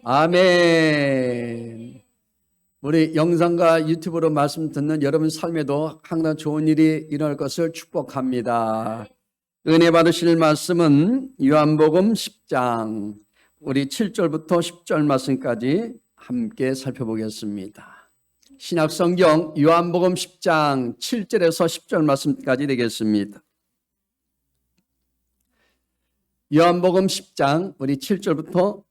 아멘. 우리 영상과 유튜브로 말씀 듣는 여러분 삶에도 항상 좋은 일이 일어날 것을 축복합니다. 은혜 받으실 말씀은 요한복음 10장 우리 7절부터 10절 말씀까지 함께 살펴보겠습니다. 신약성경 요한복음 10장 7절에서 10절 말씀까지 되겠습니다. 요한복음 10장 우리 7절부터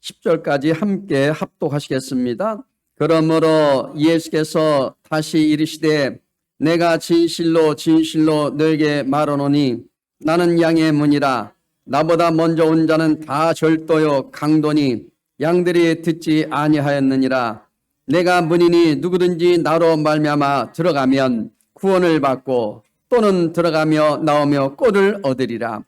10절까지 함께 합독하시겠습니다. 그러므로 예수께서 다시 이르시되 내가 진실로 진실로 너에게 말하노니 나는 양의 문이라. 나보다 먼저 온 자는 다 절도요 강도니 양들이 듣지 아니하였느니라. 내가 문이니 누구든지 나로 말미암아 들어가면 구원을 받고 또는 들어가며 나오며 꼴을 얻으리라.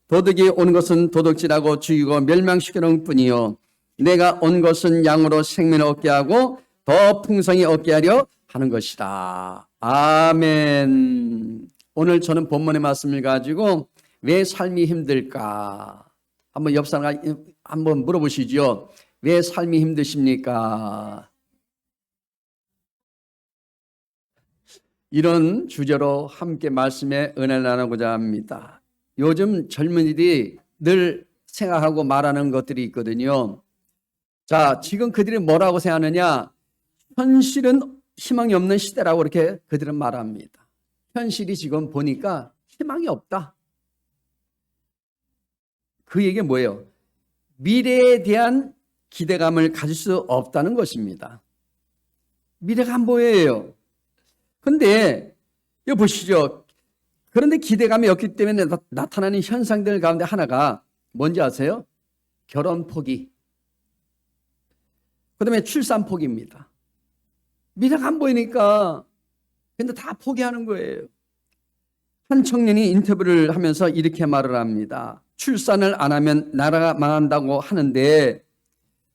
도둑이 온 것은 도둑질하고 죽이고 멸망시키는 뿐이요 내가 온 것은 양으로 생명을 얻게 하고 더 풍성히 얻게 하려 하는 것이다. 아멘. 오늘 저는 본문의 말씀을 가지고 왜 삶이 힘들까? 한번 옆 사람 한번 물어보시죠. 왜 삶이 힘드십니까? 이런 주제로 함께 말씀의 은혜를 나누고자 합니다. 요즘 젊은이들이 늘 생각하고 말하는 것들이 있거든요. 자, 지금 그들이 뭐라고 생각하느냐? 현실은 희망이 없는 시대라고 이렇게 그들은 말합니다. 현실이 지금 보니까 희망이 없다. 그 얘기가 뭐예요? 미래에 대한 기대감을 가질 수 없다는 것입니다. 미래가 안 보여요. 그런데 이거 보시죠. 그런데 기대감이 없기 때문에 나타나는 현상들 가운데 하나가 뭔지 아세요? 결혼 포기. 그 다음에 출산 포기입니다. 미래가 안 보이니까 근데 다 포기하는 거예요. 한 청년이 인터뷰를 하면서 이렇게 말을 합니다. 출산을 안 하면 나라가 망한다고 하는데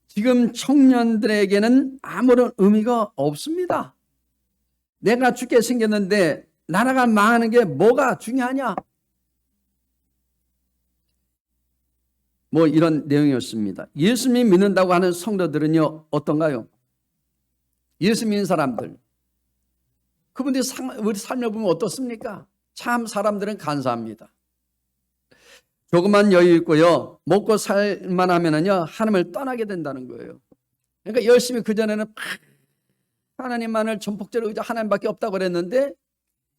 지금 청년들에게는 아무런 의미가 없습니다. 내가 죽게 생겼는데 나라가 망하는 게 뭐가 중요하냐? 뭐 이런 내용이었습니다. 예수님 믿는다고 하는 성도들은요 어떤가요? 예수 믿는 사람들 그분들이 우리 삶을 보면 어떻습니까? 참 사람들은 간사합니다. 조금만 여유 있고요 먹고 살만 하면은요 하나님을 떠나게 된다는 거예요. 그러니까 열심히 그전에는 하나님만을 전폭적으로 의지하고 하나님밖에 없다고 그랬는데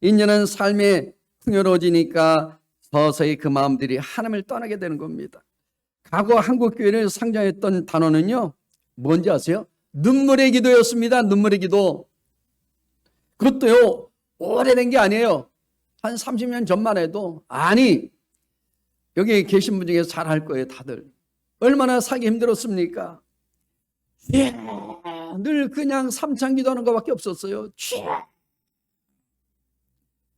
이제는 삶이 풍요로워지니까 서서히 그 마음들이 하나님을 떠나게 되는 겁니다. 과거 한국교회를 상징했던 단어는요 뭔지 아세요? 눈물의 기도였습니다. 눈물의 기도. 그것도요 오래된 게 아니에요. 한 30년 전만 해도 아니 여기 계신 분 중에서 잘 할 거예요. 다들 얼마나 살기 힘들었습니까? 늘 그냥 삼창 기도하는 것밖에 없었어요.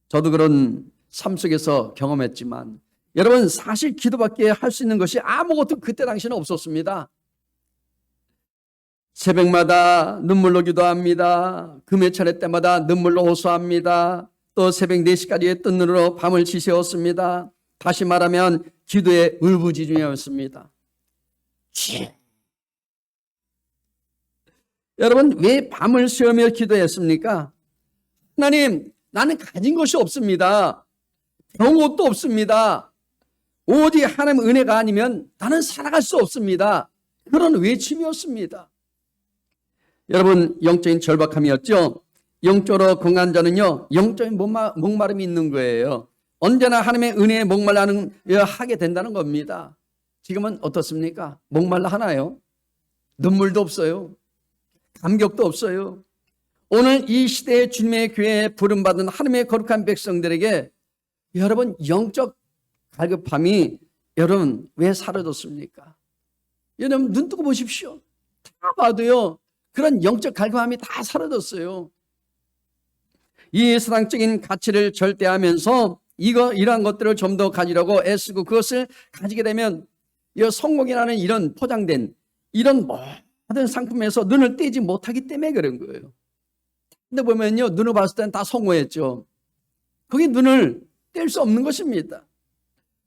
저도 그런 삶 속에서 경험했지만 여러분 사실 기도밖에 할 수 있는 것이 아무것도 그때 당시는 없었습니다. 새벽마다 눈물로 기도합니다. 금요 차례 때마다 눈물로 호소합니다. 또 새벽 4시까지 뜬 눈으로 밤을 지새웠습니다. 다시 말하면 기도의 울부짖음이었습니다. 여러분 왜 밤을 새우며 기도했습니까? 하나님 나는 가진 것이 없습니다. 병옷도 없습니다. 오직 하나님 은혜가 아니면 나는 살아갈 수 없습니다. 그런 외침이었습니다. 여러분 영적인 절박함이었죠. 영적으로 건강한 자는요 영적인 목마름이 있는 거예요. 언제나 하나님의 은혜에 목말라는 하게 된다는 겁니다. 지금은 어떻습니까? 목말라 하나요? 눈물도 없어요. 감격도 없어요. 오늘 이 시대의 주님의 교회에 부름받은 하나님의 거룩한 백성들에게 여러분 영적 갈급함이 여러분 왜 사라졌습니까? 여러분 눈 뜨고 보십시오. 다 봐도요 그런 영적 갈급함이 다 사라졌어요. 이 세상적인 가치를 절대하면서 이러한 것들을 좀 더 가지려고 애쓰고 그것을 가지게 되면 이 성공이라는 이런 포장된 이런 모든 상품에서 눈을 떼지 못하기 때문에 그런 거예요. 근데 보면요 눈을 봤을 때는 다 성공했죠. 거기 눈을 뗄 수 없는 것입니다.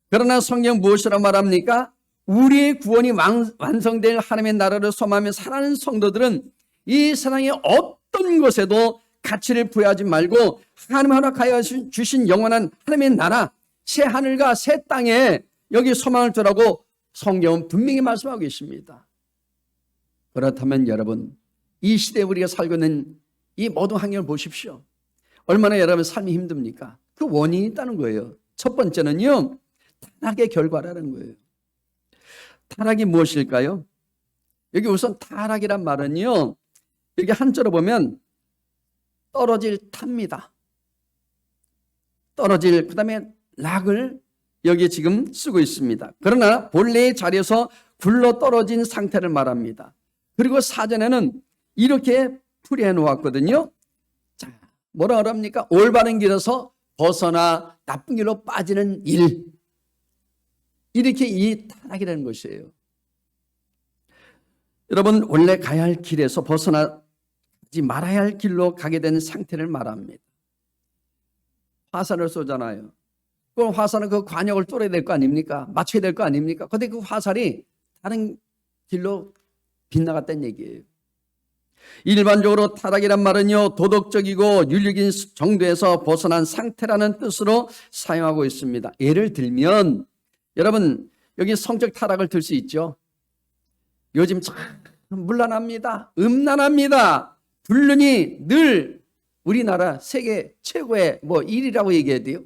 그러나 성경 무엇이라고 말합니까? 우리의 구원이 완성될 하나님의 나라를 소망하며 살아가는 성도들은 이 세상의 어떤 것에도 가치를 부여하지 말고 하나님 허락하여 주신 영원한 하나님의 나라, 새 하늘과 새 땅에 여기 소망을 두라고 성경은 분명히 말씀하고 계십니다. 그렇다면 여러분, 이 시대에 우리가 살고 있는 이 모든 환경을 보십시오. 얼마나 여러분 삶이 힘듭니까? 그 원인이 있다는 거예요. 첫 번째는요, 타락의 결과라는 거예요. 타락이 무엇일까요? 여기 우선 타락이란 말은요, 여기 한자로 보면 떨어질 탑니다. 떨어질, 그 다음에 락을 여기 지금 쓰고 있습니다. 그러나 본래의 자리에서 굴러 떨어진 상태를 말합니다. 그리고 사전에는 이렇게 풀이해 놓았거든요. 자, 뭐라 그럽니까? 올바른 길에서 벗어나 나쁜 길로 빠지는 일. 이렇게 이 타락이라는 것이에요. 여러분, 원래 가야 할 길에서 벗어나지 말아야 할 길로 가게 되는 상태를 말합니다. 화살을 쏘잖아요. 그럼 화살은 그 관역을 뚫어야 될 거 아닙니까? 맞춰야 될 거 아닙니까? 근데 그 화살이 다른 길로 빗나갔다는 얘기예요. 일반적으로 타락이란 말은요, 도덕적이고 윤리적인 정도에서 벗어난 상태라는 뜻으로 사용하고 있습니다. 예를 들면 여러분, 여기 성적 타락을 들 수 있죠. 요즘 참 문란합니다. 음란합니다. 불륜이 늘 우리나라 세계 최고의 1위라고 얘기해야 돼요.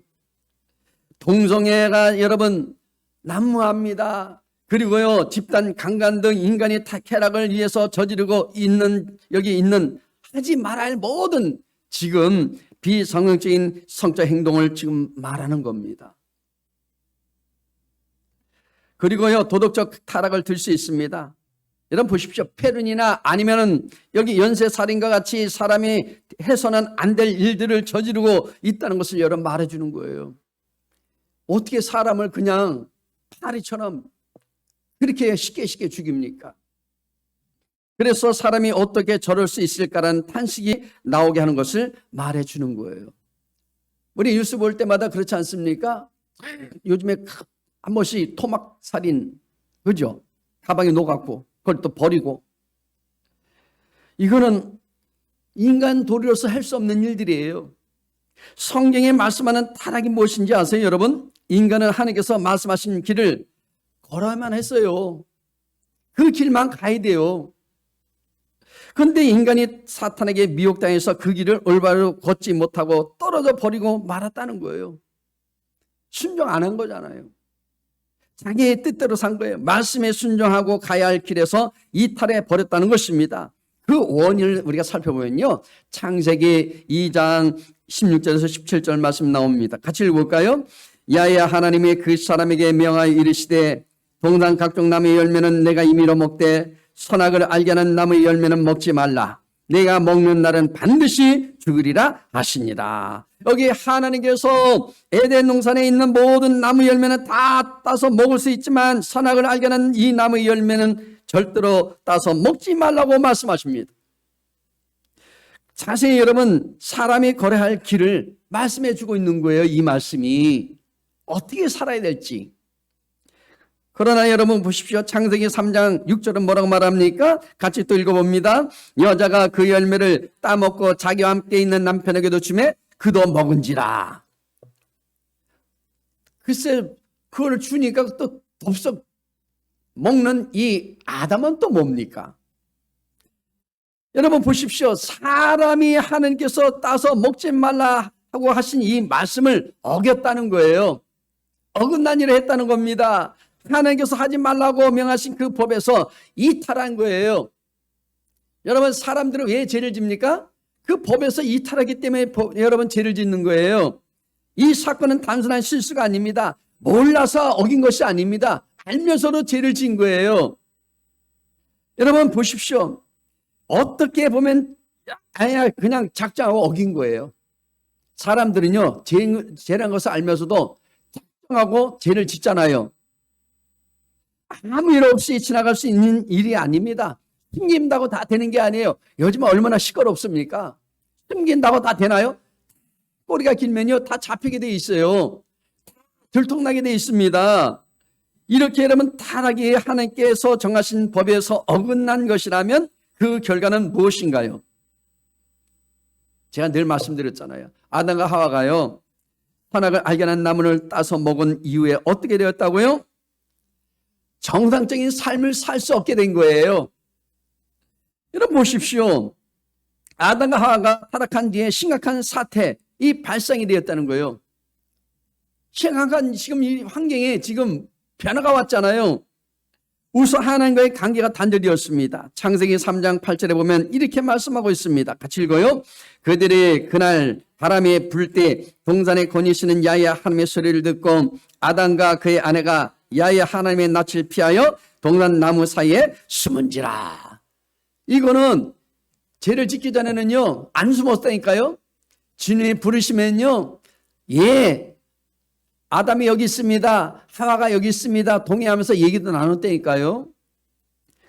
동성애가 여러분 난무합니다. 그리고요, 집단 강간 등 인간의 쾌락을 위해서 저지르고 있는, 여기 있는 하지 말아야 할 모든 지금 비성경적인 성적 행동을 지금 말하는 겁니다. 그리고요, 도덕적 타락을 들 수 있습니다. 여러분 보십시오. 폐륜이나 아니면은 여기 연쇄살인과 같이 사람이 해서는 안 될 일들을 저지르고 있다는 것을 여러분 말해주는 거예요. 어떻게 사람을 그냥 파리처럼 그렇게 쉽게 죽입니까? 그래서 사람이 어떻게 저럴 수 있을까라는 탄식이 나오게 하는 것을 말해주는 거예요. 우리 뉴스 볼 때마다 그렇지 않습니까? 요즘에 한 번씩 토막살인, 그죠? 가방에 녹았고 그걸 또 버리고. 이거는 인간 도리로서 할 수 없는 일들이에요. 성경에 말씀하는 타락이 무엇인지 아세요, 여러분? 인간은 하나님께서 말씀하신 길을 걸어야만 했어요. 그 길만 가야 돼요. 그런데 인간이 사탄에게 미혹당해서 그 길을 올바로 걷지 못하고 떨어져 버리고 말았다는 거예요. 순종 안 한 거잖아요. 자기의 뜻대로 산 거예요. 말씀에 순종하고 가야 할 길에서 이탈해 버렸다는 것입니다. 그 원인을 우리가 살펴보면요, 창세기 2장 16절에서 17절 말씀 나옵니다. 같이 읽어볼까요? 야훼 하나님이 그 사람에게 명하여 이르시되 동산 각종 나무의 열매는 내가 임의로 먹되 선악을 알게 하는 나무의 열매는 먹지 말라. 내가 먹는 날은 반드시 죽으리라 하시니라. 여기 하나님께서 에덴 동산에 있는 모든 나무 열매는 다 따서 먹을 수 있지만 선악을 알게 하는 이 나무의 열매는 절대로 따서 먹지 말라고 말씀하십니다. 자세히 여러분, 사람이 걸어야 할 길을 말씀해 주고 있는 거예요. 이 말씀이 어떻게 살아야 될지. 그러나 여러분 보십시오. 창세기 3장 6절은 뭐라고 말합니까? 같이 또 읽어봅니다. 여자가 그 열매를 따먹고 자기와 함께 있는 남편에게도 주매 그도 먹은지라. 글쎄, 그걸 주니까 또 덥석 먹는 이 아담은 또 뭡니까? 여러분 보십시오. 사람이 하나님께서 따서 먹지 말라 하고 하신 이 말씀을 어겼다는 거예요. 어긋난 일을 했다는 겁니다. 하나님께서 하지 말라고 명하신 그 법에서 이탈한 거예요. 여러분, 사람들은 왜 죄를 집니까? 그 법에서 이탈하기 때문에 여러분 죄를 짓는 거예요. 이 사건은 단순한 실수가 아닙니다. 몰라서 어긴 것이 아닙니다. 알면서도 죄를 지은 거예요. 여러분 보십시오. 어떻게 보면 그냥 작정하고 어긴 거예요. 사람들은요, 죄라는 것을 알면서도 작정하고 죄를 짓잖아요. 아무 일 없이 지나갈 수 있는 일이 아닙니다. 숨긴다고 다 되는 게 아니에요. 요즘 얼마나 시끄럽습니까? 숨긴다고 다 되나요? 꼬리가 길면요 다 잡히게 돼 있어요. 들통나게 돼 있습니다. 이렇게 여러분 타락이 하나님께서 정하신 법에서 어긋난 것이라면 그 결과는 무엇인가요? 제가 늘 말씀드렸잖아요. 아담과 하와가요, 선악을 알게 한 나무를 따서 먹은 이후에 어떻게 되었다고요? 정상적인 삶을 살 수 없게 된 거예요. 여러분 보십시오. 아담과 하와가 타락한 뒤에 심각한 사태, 이 발생이 되었다는 거예요. 심각한 지금 이 환경에 지금 변화가 왔잖아요. 우선 하나님과의 관계가 단절되었습니다. 창세기 3장 8절에 보면 이렇게 말씀하고 있습니다. 같이 읽어요. 그들이 그날 바람이 불 때 동산에 거니시는 야훼 하나님의 소리를 듣고 아담과 그의 아내가 야훼 하나님의 낯을 피하여 동산 나무 사이에 숨은지라. 이거는 죄를 짓기 전에는요 안 숨었다니까요. 주님이 부르시면요, 예, 아담이 여기 있습니다, 하와가 여기 있습니다 동의하면서 얘기도 나눴다니까요.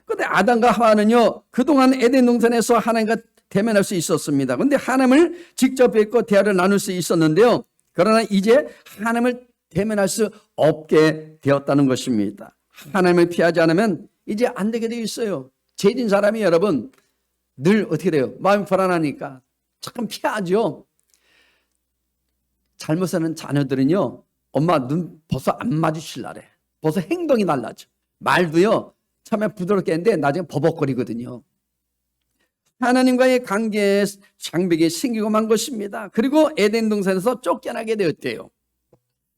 그런데 아담과 하와는요 그동안 에덴 동산에서 하나님과 대면할 수 있었습니다. 그런데 하나님을 직접 뵙고 대화를 나눌 수 있었는데요, 그러나 이제 하나님을 대면할 수 없게 되었다는 것입니다. 하나님을 피하지 않으면 이제 안 되게 되어 있어요. 죄진 사람이 여러분 늘 어떻게 돼요? 마음이 불안하니까 참 피하죠. 잘못 사는 자녀들은요, 엄마 눈 벌써 안 마주칠라래. 벌써 행동이 달라져. 말도요 처음에 부드럽게 했는데 나중에 버벅거리거든요. 하나님과의 관계에 장벽이 생기고 만 것입니다. 그리고 에덴 동산에서 쫓겨나게 되었대요.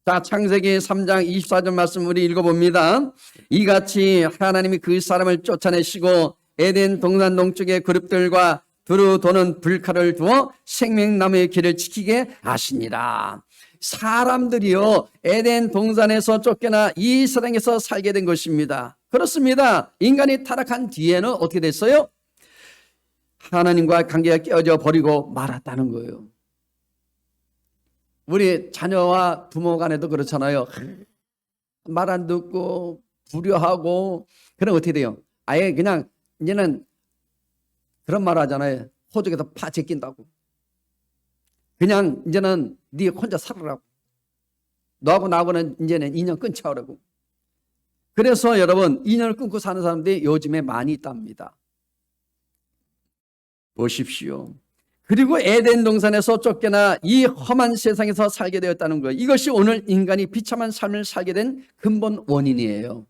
자, 창세기 3장 24절 말씀 우리 읽어봅니다. 이같이 하나님이 그 사람을 쫓아내시고 에덴 동산 동쪽의 그룹들과 두루 도는 불칼을 두어 생명나무의 길을 지키게 하시니라. 사람들이요 에덴 동산에서 쫓겨나 이 세상에서 살게 된 것입니다. 그렇습니다. 인간이 타락한 뒤에는 어떻게 됐어요? 하나님과 관계가 깨어져 버리고 말았다는 거예요. 우리 자녀와 부모 간에도 그렇잖아요. 말 안 듣고 불효하고, 그럼 어떻게 돼요? 아예 그냥 이제는 그런 말 하잖아요. 호적에서 파 제낀다고. 그냥 이제는 네 혼자 살아라고. 너하고 나하고는 이제는 인연 끊자라고. 그래서 여러분 인연을 끊고 사는 사람들이 요즘에 많이 있답니다. 보십시오. 그리고 에덴 동산에서 쫓겨나 이 험한 세상에서 살게 되었다는 거예요. 이것이 오늘 인간이 비참한 삶을 살게 된 근본 원인이에요.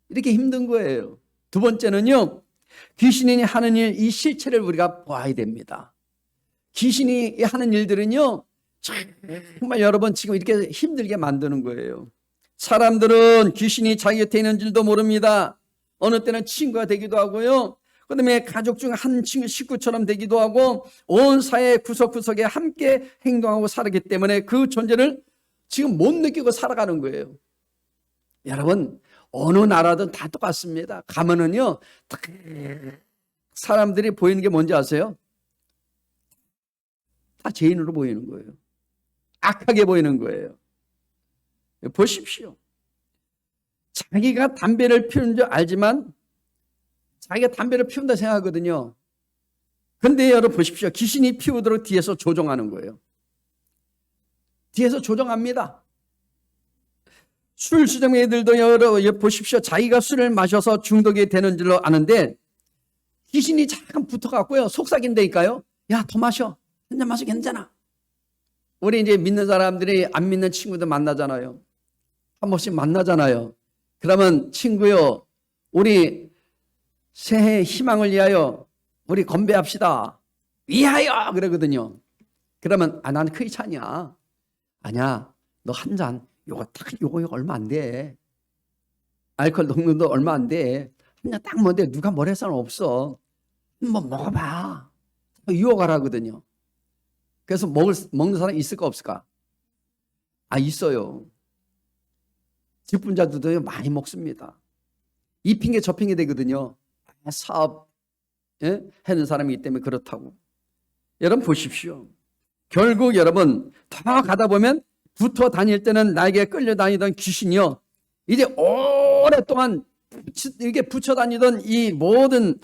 이렇게 힘든 거예요. 두 번째는요, 귀신이 하는 일, 이 실체를 우리가 봐야 됩니다. 귀신이 하는 일들은요 정말 여러분 지금 이렇게 힘들게 만드는 거예요. 사람들은 귀신이 자기 곁에 있는 줄도 모릅니다. 어느 때는 친구가 되기도 하고요, 그 다음에 가족 중 한 식구처럼 되기도 하고 온 사회 구석구석에 함께 행동하고 살았기 때문에 그 존재를 지금 못 느끼고 살아가는 거예요. 여러분 어느 나라든 다 똑같습니다. 가면은요 사람들이 보이는 게 뭔지 아세요? 다 죄인으로 보이는 거예요. 악하게 보이는 거예요. 보십시오. 자기가 담배를 피우는 줄 알지만 자기가 담배를 피운다 생각하거든요. 그런데 여러분 보십시오. 귀신이 피우도록 뒤에서 조종하는 거예요. 뒤에서 조종합니다. 술 수정 애들도 여러분 보십시오. 자기가 술을 마셔서 중독이 되는 줄로 아는데 귀신이 잠깐 붙어갖고요 속삭인다니까요. 야, 더 마셔. 한 잔 마셔 괜찮아. 우리 이제 믿는 사람들이 안 믿는 친구들 만나잖아요. 한 번씩 만나잖아요. 그러면 친구요, 우리 새해 희망을 위하여 우리 건배합시다. 위하여 그러거든요. 그러면 나는 크게 차냐? 아니야, 너 한 잔 요거 딱 요거 얼마 안 돼. 알코올 농도도 얼마 안 돼. 한 잔 딱 먹는데 누가 뭐라 할 사람 없어. 한번 먹어봐. 유혹하라거든요. 그래서 먹는 사람 있을까 없을까? 있어요. 직분자들도 많이 먹습니다. 이 핑계 저 핑계 되거든요. 사업 하는 사람이기 때문에 그렇다고. 여러분 보십시오. 결국 여러분 더 가다 보면 붙어 다닐 때는 나에게 끌려다니던 귀신이요, 이제 오랫동안 이렇게 붙여 다니던 이 모든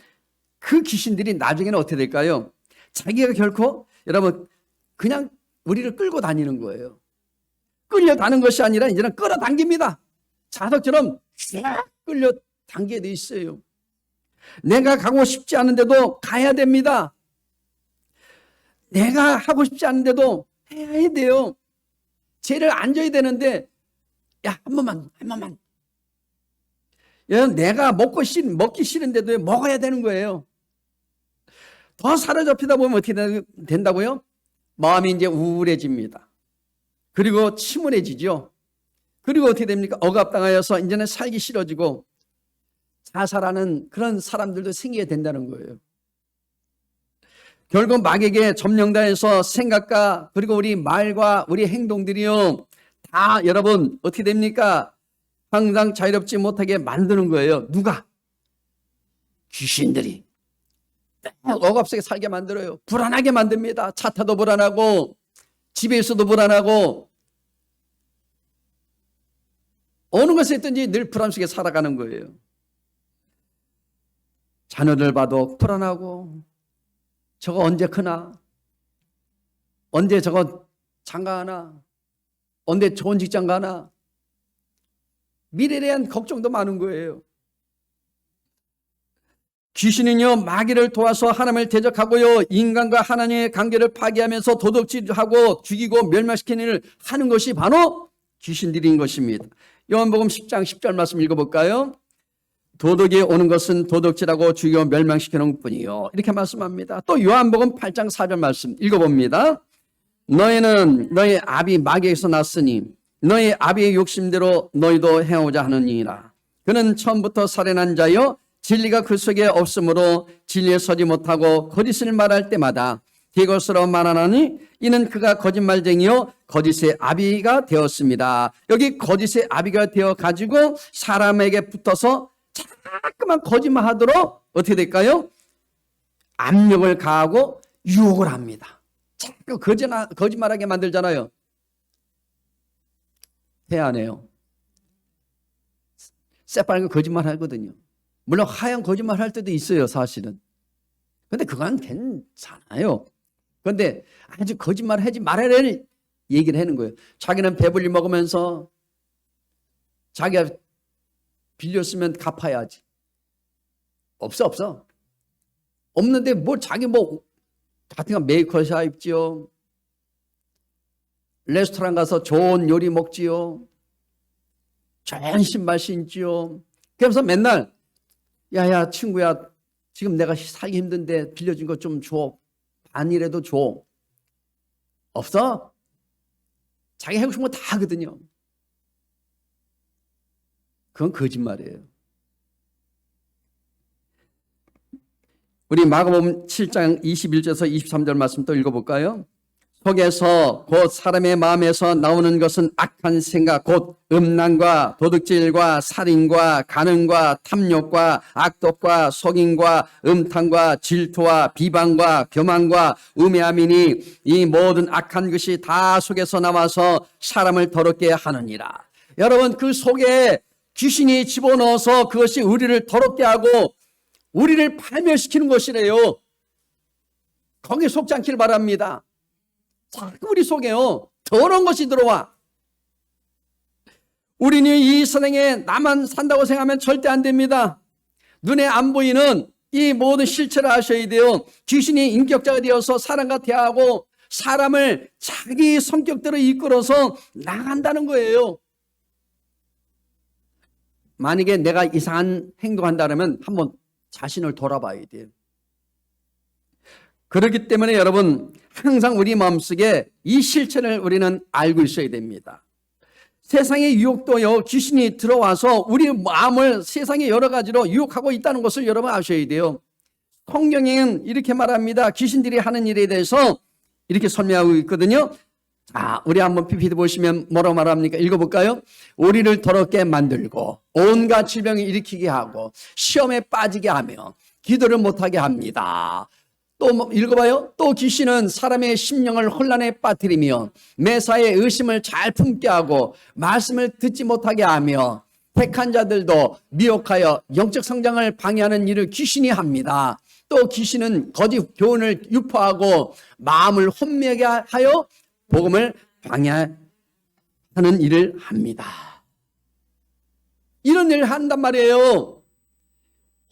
그 귀신들이 나중에는 어떻게 될까요? 자기가 결코 여러분 그냥 우리를 끌고 다니는 거예요. 끌려다니는 것이 아니라 이제는 끌어당깁니다. 자석처럼 쫙 끌려 당기게 돼 있어요. 내가 가고 싶지 않은데도 가야 됩니다. 내가 하고 싶지 않은데도 해야 돼요. 죄를 안 져야 되는데, 야, 한 번만. 내가 먹기 싫은데도 먹어야 되는 거예요. 더 사로잡히다 보면 어떻게 된다고요? 마음이 이제 우울해집니다. 그리고 침울해지죠. 그리고 어떻게 됩니까? 억압당하여서 이제는 살기 싫어지고 자살하는 그런 사람들도 생기게 된다는 거예요. 결국 마귀에게 점령당해서 생각과 그리고 우리 말과 우리 행동들이요, 다 여러분 어떻게 됩니까? 항상 자유롭지 못하게 만드는 거예요. 누가? 귀신들이. 억압 속에 살게 만들어요. 불안하게 만듭니다. 차 타도 불안하고 집에 있어도 불안하고 어느 것에 있든지 늘 불안 속에 살아가는 거예요. 자녀들 봐도 불안하고 저거 언제 크나? 언제 저거 장가하나? 언제 좋은 직장 가나? 미래에 대한 걱정도 많은 거예요. 귀신은요, 마귀를 도와서 하나님을 대적하고요, 인간과 하나님의 관계를 파괴하면서 도둑질하고 죽이고 멸망시키는 일을 하는 것이 바로 귀신들인 것입니다. 요한복음 10장 10절 말씀 읽어볼까요? 도둑이 오는 것은 도둑질하고 죽이고 멸망시키는 뿐이요, 이렇게 말씀합니다. 또 요한복음 8장 4절 말씀 읽어봅니다. 너희는 너희 아비 마귀에서 났으니 너희 아비의 욕심대로 너희도 행하고자 하느니라. 그는 처음부터 살인한 자여 진리가 그 속에 없으므로 진리에 서지 못하고 거짓을 말할 때마다 비것으로 말하나니 이는 그가 거짓말쟁이요 거짓의 아비가 되었습니다. 여기 거짓의 아비가 되어 가지고 사람에게 붙어서 자꾸만 거짓말하도록 어떻게 될까요? 압력을 가하고 유혹을 합니다. 자꾸 거짓말하게 만들잖아요. 태안해요. 새빨간 거짓말 하거든요. 물론 하얀 거짓말 할 때도 있어요, 사실은. 근데 그건 괜찮아요. 그런데 아주 거짓말 하지 말아야 얘기를 하는 거예요. 자기는 배불리 먹으면서 자기가 빌렸으면 갚아야지. 없어. 없는데 뭐 자기 뭐 같은 거 메이커샵 입지요. 레스토랑 가서 좋은 요리 먹지요. 좋은 신발 신지요. 그러면서 맨날 야야 친구야, 지금 내가 살기 힘든데 빌려준 거 좀 줘. 반이라도 줘. 없어? 자기 하고 싶은 거 다 하거든요. 그건 거짓말이에요. 우리 마가복음 7장 21절에서 23절 말씀 또 읽어볼까요? 속에서 곧 사람의 마음에서 나오는 것은 악한 생각, 곧 음란과 도둑질과 살인과 간음과 탐욕과 악독과 속임과 음탕과 질투와 비방과 교만과 우매함이니 이 모든 악한 것이 다 속에서 나와서 사람을 더럽게 하느니라. 여러분, 그 속에 귀신이 집어넣어서 그것이 우리를 더럽게 하고 우리를 파멸시키는 것이래요. 거기에 속지 않기를 바랍니다. 자꾸 우리 속에요, 더러운 것이 들어와. 우리는 이 세상에 나만 산다고 생각하면 절대 안 됩니다. 눈에 안 보이는 이 모든 실체를 아셔야 돼요. 귀신이 인격자가 되어서 사람과 대화하고 사람을 자기 성격대로 이끌어서 나간다는 거예요. 만약에 내가 이상한 행동한다면 한번 자신을 돌아봐야 돼요. 그렇기 때문에 여러분, 항상 우리 마음속에 이 실체를 우리는 알고 있어야 됩니다. 세상의 유혹도요, 귀신이 들어와서 우리 마음을 세상의 여러 가지로 유혹하고 있다는 것을 여러분 아셔야 돼요. 성경에는 이렇게 말합니다. 귀신들이 하는 일에 대해서 이렇게 설명하고 있거든요. 자, 우리 한번 PPT 보시면 뭐라고 말합니까? 읽어볼까요? 우리를 더럽게 만들고 온갖 질병을 일으키게 하고 시험에 빠지게 하며 기도를 못하게 합니다. 또 읽어봐요. 또 귀신은 사람의 심령을 혼란에 빠뜨리며 매사에 의심을 잘 품게 하고 말씀을 듣지 못하게 하며 택한 자들도 미혹하여 영적 성장을 방해하는 일을 귀신이 합니다. 또 귀신은 거짓 교훈을 유포하고 마음을 혼미하게 하여 복음을 방해하는 일을 합니다. 이런 일을 한단 말이에요.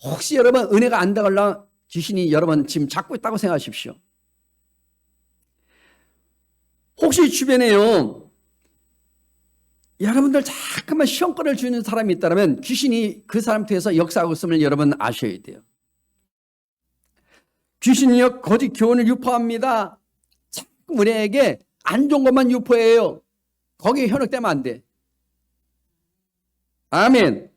혹시 여러분 은혜가 안 되걸라 귀신이 여러분 지금 잡고 있다고 생각하십시오. 혹시 주변에요, 여러분들 잠깐만 시험거리를 주는 사람이 있다면 귀신이 그 사람 통해서 역사하고 있음을 여러분 아셔야 돼요. 귀신이요 거짓 교훈을 유포합니다. 자꾸 우리에게 안 좋은 것만 유포해요. 거기에 현혹되면 안 돼. 아멘.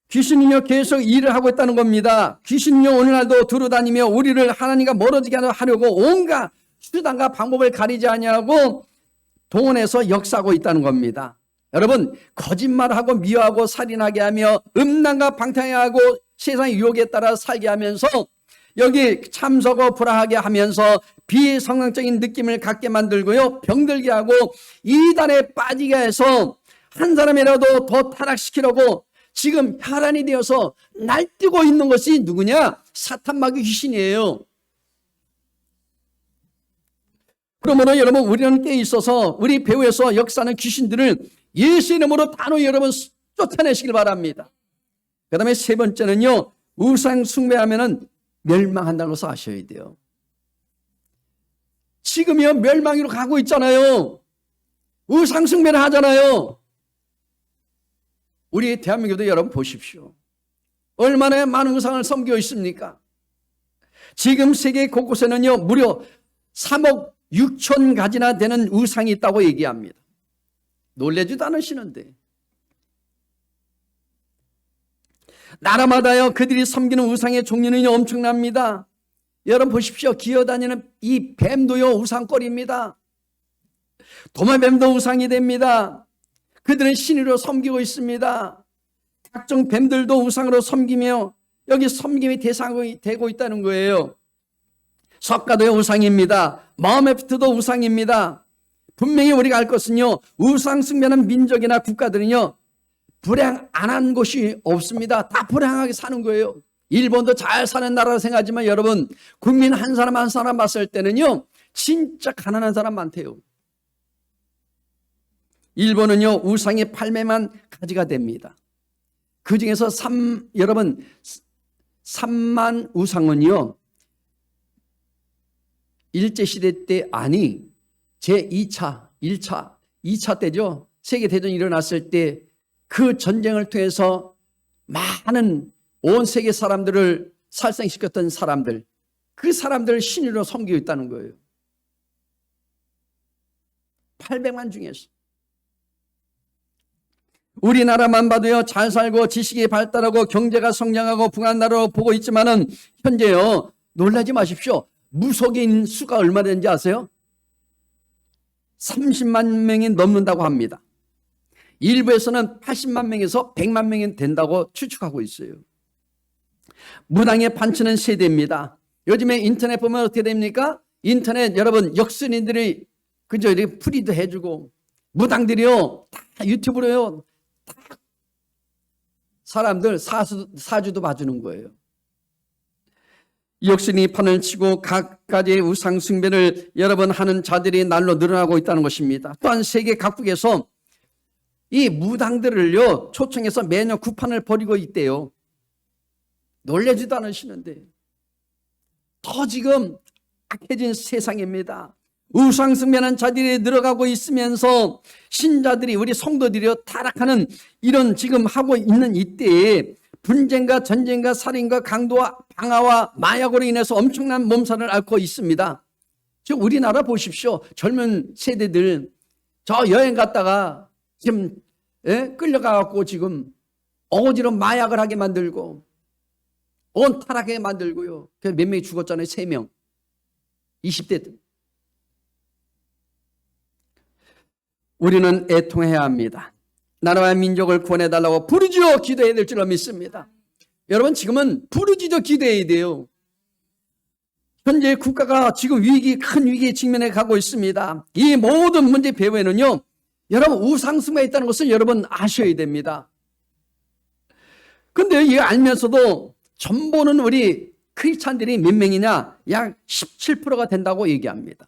귀신은요 계속 일을 하고 있다는 겁니다. 귀신은요 오늘날도 두루다니며 우리를 하나님과 멀어지게 하려고 온갖 수단과 방법을 가리지 아니하고 동원해서 역사하고 있다는 겁니다. 여러분, 거짓말하고 미워하고 살인하게 하며 음란과 방탕하고 세상의 유혹에 따라 살게 하면서 여기 참석어 불화하게 하면서 비성경적인 느낌을 갖게 만들고요, 병들게 하고 이단에 빠지게 해서 한 사람이라도 더 타락시키려고 지금 혈안이 되어서 날뛰고 있는 것이 누구냐? 사탄 마귀 귀신이에요. 그러므로 여러분, 우리는 깨 있어서 우리 배후에서 역사하는 귀신들을 예수 이름으로 단호히 여러분 쫓아내시길 바랍니다. 그 다음에 세 번째는요, 우상 숭배하면은 멸망한다는 것을 아셔야 돼요. 지금이요 멸망으로 가고 있잖아요. 우상 숭배를 하잖아요. 우리 대한민국도 여러분 보십시오. 얼마나 많은 우상을 섬기고 있습니까? 지금 세계 곳곳에는요 무려 3억 6천 가지나 되는 우상이 있다고 얘기합니다. 놀라지도 않으시는데. 나라마다요 그들이 섬기는 우상의 종류는 엄청납니다. 여러분 보십시오. 기어다니는 이 뱀도요 우상거리입니다. 도마뱀도 우상이 됩니다. 그들은 신으로 섬기고 있습니다. 각종 뱀들도 우상으로 섬기며 여기 섬김의 대상이 되고 있다는 거예요. 석가도의 우상입니다. 마호메트도 우상입니다. 분명히 우리가 알 것은요, 우상 숭배하는 민족이나 국가들은요 불행 안 한 곳이 없습니다. 다 불행하게 사는 거예요. 일본도 잘 사는 나라라 생각하지만 여러분, 국민 한 사람 한 사람 봤을 때는요 진짜 가난한 사람 많대요. 일본은요 우상의 팔매만 가지가 됩니다. 그 중에서 여러분 3만 우상은요 일제시대 때 제2차 2차 때죠. 세계대전이 일어났을 때 그 전쟁을 통해서 많은 온 세계 사람들을 살생시켰던 사람들, 그 사람들을 신으로 섬기고 있다는 거예요. 800만 중에서. 우리나라만 봐도요 잘 살고 지식이 발달하고 경제가 성장하고 부강한 나라로 보고 있지만은 현재요 놀라지 마십시오. 무속인 수가 얼마 되는지 아세요? 30만 명이 넘는다고 합니다. 일부에서는 80만 명에서 100만 명이 된다고 추측하고 있어요. 무당에 판치는 세대입니다. 요즘에 인터넷 보면 어떻게 됩니까? 인터넷 여러분 역순인들이 그저 이렇게 풀이도 해주고 무당들이요 다 유튜브로요 다 사람들 사주도 봐주는 거예요. 역순이 판을 치고 각가지의 우상 숭배를 여러분 하는 자들이 날로 늘어나고 있다는 것입니다. 또한 세계 각국에서 이 무당들을요 초청해서 매년 구판을 벌이고 있대요. 놀라지도 않으시는데 더 지금 악해진 세상입니다. 우상 숭배하는 자들이 늘어가고 있으면서 신자들이 우리 성도들이 타락하는 이런 지금 하고 있는 이때에 분쟁과 전쟁과 살인과 강도와 방화와 마약으로 인해서 엄청난 몸살을 앓고 있습니다. 지금 우리나라 보십시오. 젊은 세대들 저 여행 갔다가 지금 끌려가갖고 지금 어거지로 마약을 하게 만들고 온 타락하게 만들고요. 몇 명이 죽었잖아요. 3명. 20대들. 우리는 애통해야 합니다. 나라와 민족을 구원해달라고 부르짖어 기도해야 될 줄로 믿습니다. 여러분 지금은 부르짖어 기도해야 돼요. 현재 국가가 지금 큰 위기에 직면해 가고 있습니다. 이 모든 문제 배후에는요 여러분 우상숭배가 있다는 것을 여러분 아셔야 됩니다. 그런데 이 알면서도 전부는 우리 크리스찬들이 몇 명이냐? 약 17%가 된다고 얘기합니다.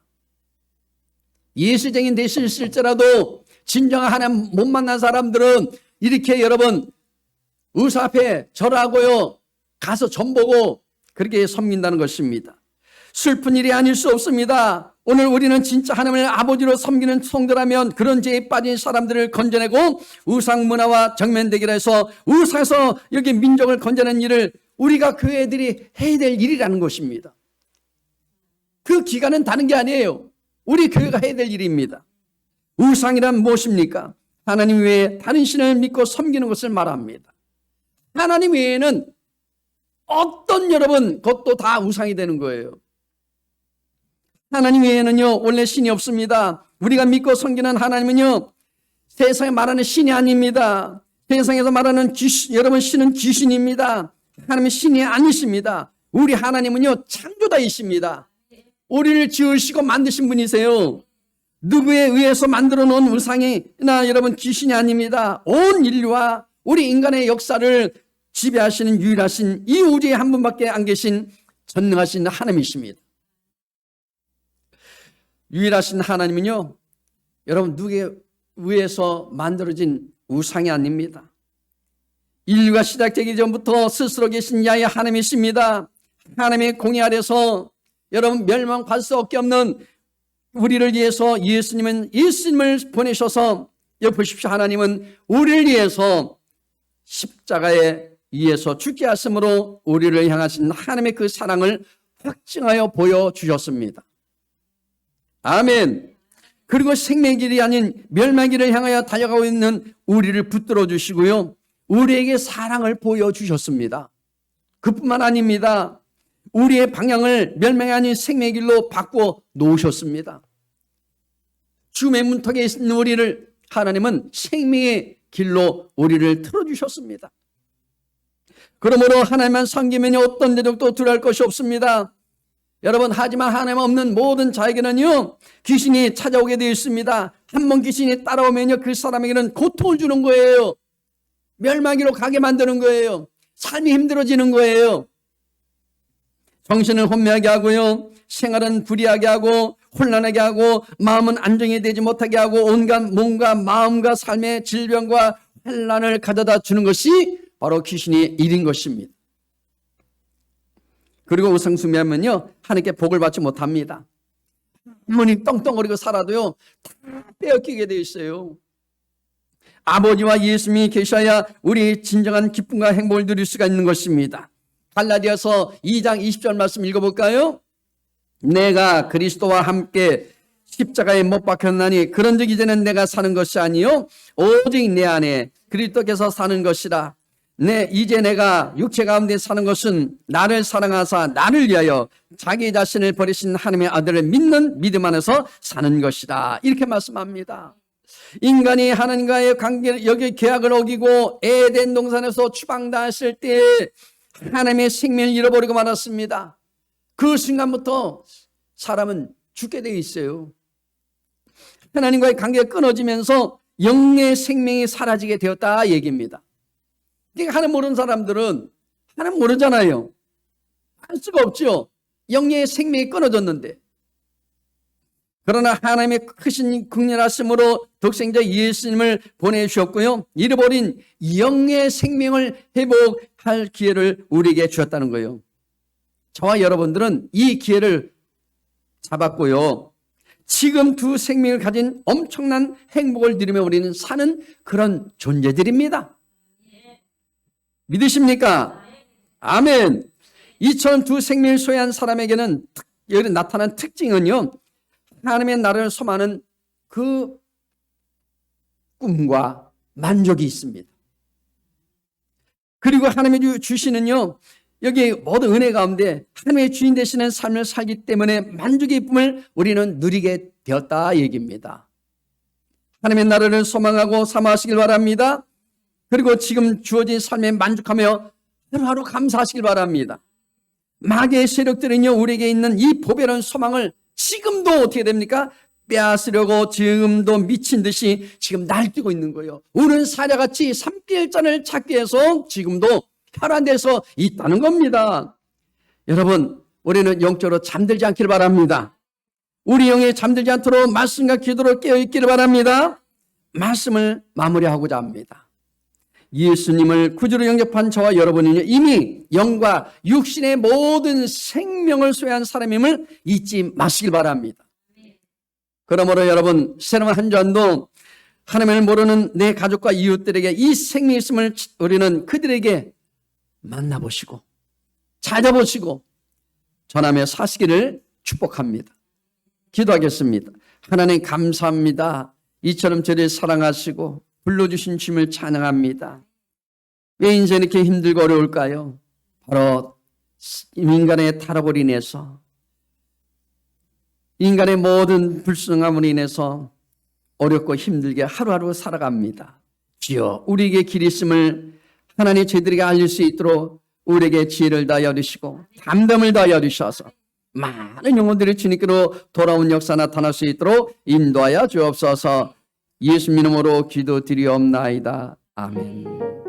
예수쟁인 되실지라도 진정한 하나님 못 만난 사람들은 이렇게 여러분 의사 앞에 절하고요 가서 전보고 그렇게 섬긴다는 것입니다. 슬픈 일이 아닐 수 없습니다. 오늘 우리는 진짜 하나님을 아버지로 섬기는 성도라면 그런 죄에 빠진 사람들을 건져내고 우상 문화와 정면대결해서 우상에서 여기 민족을 건져내는 일을 우리가 그 애들이 해야 될 일이라는 것입니다. 그 기간은 다른 게 아니에요. 우리 교회가 해야 될 일입니다. 우상이란 무엇입니까? 하나님 외에 다른 신을 믿고 섬기는 것을 말합니다. 하나님 외에는 어떤 여러분 것도 다 우상이 되는 거예요. 하나님 외에는요 원래 신이 없습니다. 우리가 믿고 섬기는 하나님은요 세상에 말하는 신이 아닙니다. 세상에서 말하는 여러분 신은 귀신입니다. 하나님은 신이 아니십니다. 우리 하나님은요 창조자이십니다. 우리를 지으시고 만드신 분이세요. 누구에 의해서 만들어 놓은 우상이나 여러분 귀신이 아닙니다. 온 인류와 우리 인간의 역사를 지배하시는 유일하신 이 우주에 한 분밖에 안 계신 전능하신 하나님이십니다. 유일하신 하나님은요 여러분 누구에 의해서 만들어진 우상이 아닙니다. 인류가 시작되기 전부터 스스로 계신 야훼 하나님이십니다. 하나님의 공의 아래서 여러분 멸망할 수 없는 우리를 위해서 예수님을 보내셔서 여기 보십시오. 하나님은 우리를 위해서 십자가에 위해서 죽게 하심으로 우리를 향하신 하나님의 그 사랑을 확증하여 보여주셨습니다. 아멘. 그리고 생명의 길이 아닌 멸망의 길을 향하여 달려가고 있는 우리를 붙들어 주시고요 우리에게 사랑을 보여주셨습니다. 그뿐만 아닙니다. 우리의 방향을 멸망이 아닌 생명의 길로 바꿔 놓으셨습니다. 죽음의 문턱에 있는 우리를 하나님은 생명의 길로 우리를 틀어주셨습니다. 그러므로 하나님만 섬기면 어떤 대적도 두려울 것이 없습니다. 여러분 하지만 하나님 없는 모든 자에게는요 귀신이 찾아오게 되어 있습니다. 한 번 귀신이 따라오면요 그 사람에게는 고통을 주는 거예요. 멸망기로 가게 만드는 거예요. 삶이 힘들어지는 거예요. 정신을 혼미하게 하고요 생활은 불이하게 하고 혼란하게 하고 마음은 안정이 되지 못하게 하고 온갖 몸과 마음과 삶의 질병과 혼란을 가져다 주는 것이 바로 귀신의 일인 것입니다. 그리고 우상숭배하면요 하나님께 복을 받지 못합니다. 아무리 떵떵거리고 살아도요 다 빼앗기게 되어 있어요. 아버지와 예수님이 계셔야 우리 진정한 기쁨과 행복을 누릴 수가 있는 것입니다. 갈라디아서 2장 20절 말씀 읽어볼까요? 내가 그리스도와 함께 십자가에 못 박혔나니 그런즉 이제는 내가 사는 것이 아니요 오직 내 안에 그리스도께서 사는 것이라. 이제 내가 육체 가운데 사는 것은 나를 사랑하사 나를 위하여 자기 자신을 버리신 하나님의 아들을 믿는 믿음 안에서 사는 것이다. 이렇게 말씀합니다. 인간이 하나님과의 관계, 여기 계약을 어기고 에덴 동산에서 추방당했을 때 하나님의 생명을 잃어버리고 말았습니다. 그 순간부터 사람은 죽게 되어 있어요. 하나님과의 관계가 끊어지면서 영의 생명이 사라지게 되었다 얘기입니다. 그러니까 하나님 모르는 사람들은 하나님 모르잖아요. 알 수가 없죠. 영의 생명이 끊어졌는데. 그러나 하나님의 크신 긍휼하심으로 독생자 예수님을 보내주셨고요. 잃어버린 영의 생명을 회복할 기회를 우리에게 주셨다는 거예요. 저와 여러분들은 이 기회를 잡았고요. 지금 두 생명을 가진 엄청난 행복을 누리며 우리는 사는 그런 존재들입니다. 믿으십니까? 아멘. 이처럼 두 생명을 소유한 사람에게는 여기 나타난 특징은요. 하나님의 나라를 소망하는 그 꿈과 만족이 있습니다. 그리고 하나님이 주시는요. 여기 모든 은혜 가운데 하나님의 주인 되시는 삶을 살기 때문에 만족의 기쁨을 우리는 누리게 되었다 얘기입니다. 하나님의 나라를 소망하고 사모하시길 바랍니다. 그리고 지금 주어진 삶에 만족하며 하루하루 감사하시길 바랍니다. 마귀의 세력들은요 우리에게 있는 이 보배로운 소망을 지금도 어떻게 됩니까? 빼앗으려고 지금도 미친 듯이 지금 날뛰고 있는 거예요. 우는 사자같이 삼킬 잔을 찾기 위해서 지금도 혈안돼서 있다는 겁니다. 여러분 우리는 영적으로 잠들지 않기를 바랍니다. 우리 영에 잠들지 않도록 말씀과 기도로 깨어있기를 바랍니다. 말씀을 마무리하고자 합니다. 예수님을 구주로 영접한 저와 여러분이 이미 영과 육신의 모든 생명을 소유한 사람임을 잊지 마시길 바랍니다. 그러므로 여러분, 새로운 한 주안도 하나님을 모르는 내 가족과 이웃들에게 이 생명이 있음을 우리는 그들에게 만나보시고 찾아보시고 전하며 사시기를 축복합니다. 기도하겠습니다. 하나님 감사합니다. 이처럼 저를 사랑하시고 불러주신 주님을 찬양합니다. 왜 인생이 이렇게 힘들고 어려울까요? 바로 인간의 타락으로 인해서, 인간의 모든 불순함으로 인해서 어렵고 힘들게 하루하루 살아갑니다. 주여, 우리에게 길이 있음을 하나님 저희들에게 알릴 수 있도록 우리에게 지혜를 다하여 주시고 담담을 다하여 주셔서 많은 영혼들이 주님께로 돌아온 역사 나타날 수 있도록 인도하여 주옵소서. 예수님 이름으로 기도드리옵나이다. 아멘.